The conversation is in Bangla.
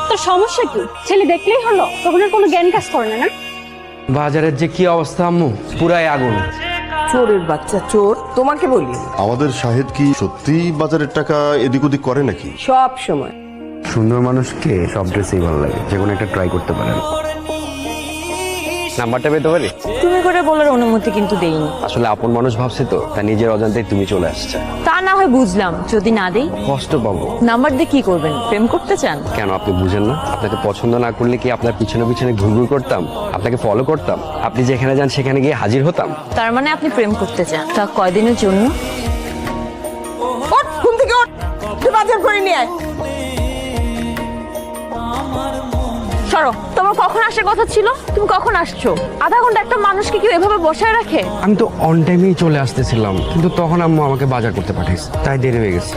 তোর সমস্যা কি? ছেলে দেখলেই হলো, তখন আর কোনো জ্ঞান কাজ করে না? বাজারের যে কি অবস্থা আম্মু, পুরাই আগুন। চোরের বাচ্চা চোর, তোমাকে বলি আমাদের শাহেদ কি সত্যিই বাজারের টাকা এদিক ওদিক করে নাকি? সব সময়। সুন্দর মানুষকে সব ড্রেসেই ভালো লাগে, যে কোনো একটা ট্রাই করতে পারেন। নাম্বারটা পেতে পারি? তুমি করে বলার অনুমতি কিন্তু দেইনি। আসলে আপন মানুষ ভাবছে তো, তা নিজের অজান্তেই তুমি চলে আসছে। তা না হয় বুঝলাম, যদি না দেই কষ্ট পাবো। নাম্বার দিয়ে কি করবেন? প্রেম করতে চান? কেন আপনি বুঝেন না? আপনাকে পছন্দ না করলে কি আপনার পিছনে পিছনে ঘুরঘুর করতাম? আপনাকে ফলো করতাম? আপনি যেখানে যান সেখানে গিয়ে হাজির হতাম? তার মানে আপনি প্রেম করতে চান? তা কয়দিনের জন্য? ওঠ, ঘুম থেকে ওঠ, তুই বাজার করে নিয়ে আয়। সরো, তোমার কখন আসার কথা ছিল? তুমি কখন আসছো? আধা ঘন্টা একটা মানুষকে কেউ এভাবে বসায় রাখে? আমি তো অন টাইমেই চলে আসতেছিলাম, কিন্তু তখন আম্মু আমাকে বাজার করতে পাঠাইছে, তাই দেরি হয়ে গেছে।